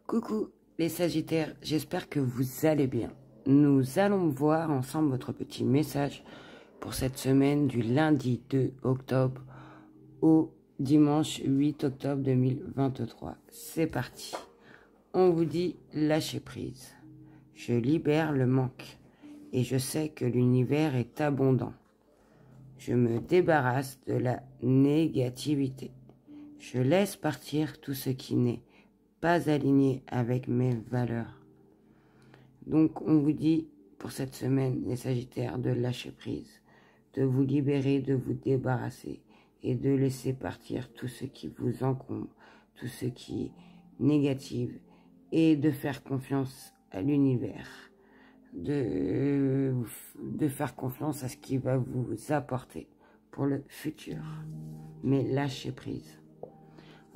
Coucou les Sagittaires, j'espère que vous allez bien. Nous allons voir ensemble votre petit message pour cette semaine du lundi 2 octobre au dimanche 8 octobre 2023. C'est parti. On vous dit lâcher prise. Je libère le manque et je sais que l'univers est abondant. Je me débarrasse de la négativité. Je laisse partir tout ce qui n'est pas aligné avec mes valeurs. Donc on vous dit pour cette semaine, les Sagittaires, de lâcher prise, de vous libérer, de vous débarrasser et de laisser partir tout ce qui vous encombre, tout ce qui est négatif et de faire confiance à l'univers, de faire confiance à ce qui va vous apporter pour le futur. Mais lâchez prise.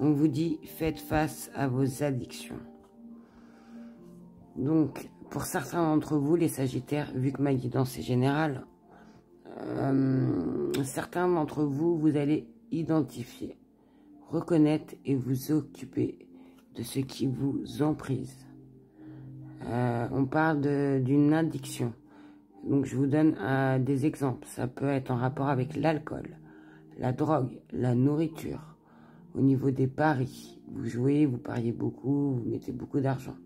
On vous dit, faites face à vos addictions. Donc, pour certains d'entre vous, les Sagittaires, vu que ma guidance est générale, certains d'entre vous, vous allez identifier, reconnaître et vous occuper de ce qui vous emprise. On parle d'une addiction. Donc, je vous donne des exemples. Ça peut être en rapport avec l'alcool, la drogue, la nourriture. Au niveau des paris, vous jouez, vous pariez beaucoup, vous mettez beaucoup d'argent.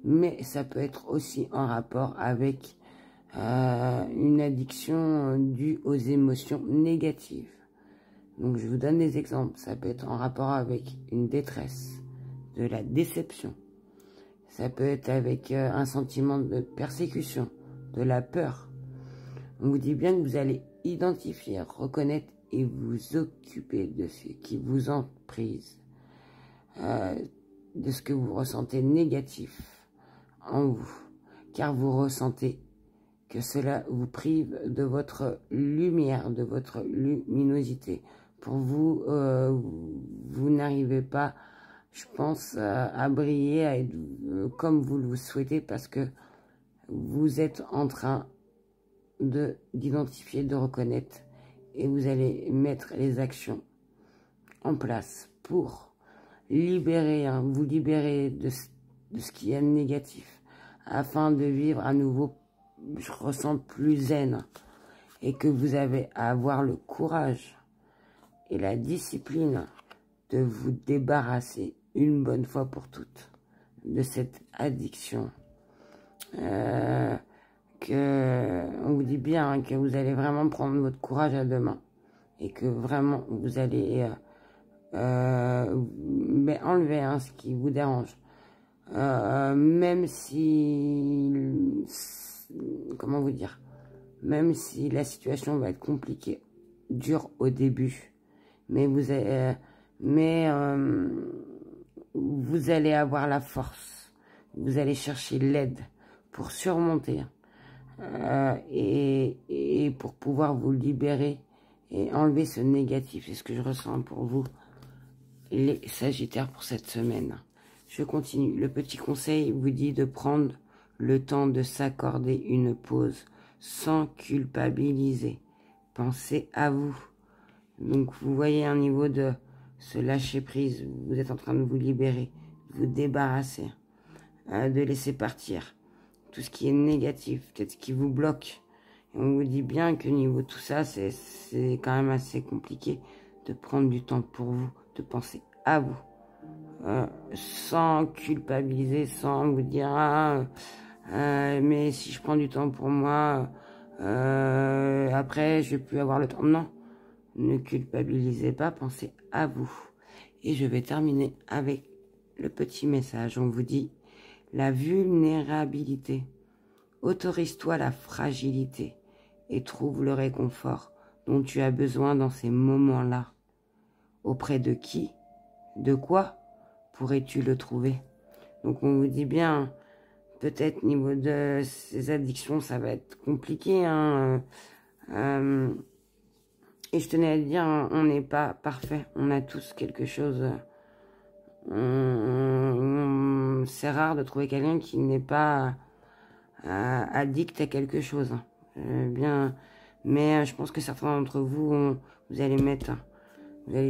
Mais ça peut être aussi en rapport avec une addiction due aux émotions négatives. Donc je vous donne des exemples. Ça peut être en rapport avec une détresse, de la déception. Ça peut être avec un sentiment de persécution, de la peur. On vous dit bien que vous allez identifier, reconnaître et vous occuper de ce qui vous emprise, de ce que vous ressentez négatif en vous, car vous ressentez que cela vous prive de votre lumière, de votre luminosité. Pour vous, vous n'arrivez pas, je pense, à briller, à être comme vous le souhaitez, parce que vous êtes en train d'identifier, de reconnaître, et vous allez mettre les actions en place pour libérer, vous libérer de ce qui est négatif, afin de vivre à nouveau, je ressens, plus zen, et que vous avez à avoir le courage et la discipline de vous débarrasser une bonne fois pour toutes de cette addiction. On vous dit bien que vous allez vraiment prendre votre courage à deux mains et que vraiment vous allez enlever ce qui vous dérange, même si, comment vous dire, même si la situation va être compliquée, dure au début, mais vous allez avoir la force, vous allez chercher l'aide pour surmonter et pour pouvoir vous libérer et enlever ce négatif. C'est ce que je ressens pour vous, les Sagittaires, pour cette semaine. Je continue. Le petit conseil vous dit de prendre le temps de s'accorder une pause sans culpabiliser. Pensez à vous. Donc vous voyez un niveau de se lâcher prise. Vous êtes en train de vous libérer, de vous débarrasser, de laisser partir tout ce qui est négatif, peut-être ce qui vous bloque. Et on vous dit bien que niveau tout ça, c'est quand même assez compliqué de prendre du temps pour vous, de penser à vous, sans culpabiliser, sans vous dire mais si je prends du temps pour moi, après je vais plus avoir le temps. Non, ne culpabilisez pas, pensez à vous. Et je vais terminer avec le petit message. On vous dit: la vulnérabilité. Autorise-toi la fragilité et trouve le réconfort dont tu as besoin dans ces moments-là. Auprès de qui, de quoi pourrais-tu le trouver? Donc on vous dit bien, peut-être niveau de ces addictions, ça va être compliqué. Et je tenais à dire, on n'est pas parfait. On a tous quelque chose. C'est rare de trouver quelqu'un qui n'est pas addict à quelque chose. Mais je pense que certains d'entre vous, vous allez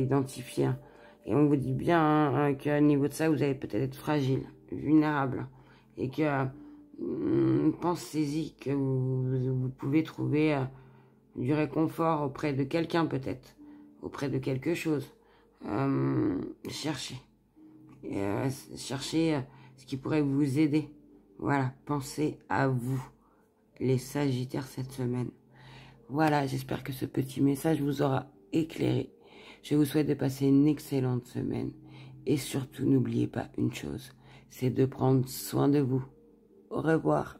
identifier. Et on vous dit bien qu'à niveau de ça, vous allez peut-être être fragile. vulnérable. Et que pensez-y que vous pouvez trouver du réconfort auprès de quelqu'un peut-être, auprès de quelque chose. Cherchez. Cherchez ce qui pourrait vous aider. Voilà, pensez à vous, les Sagittaires, cette semaine. Voilà, j'espère que ce petit message vous aura éclairé. Je vous souhaite de passer une excellente semaine. Et surtout, n'oubliez pas une chose, c'est de prendre soin de vous. Au revoir.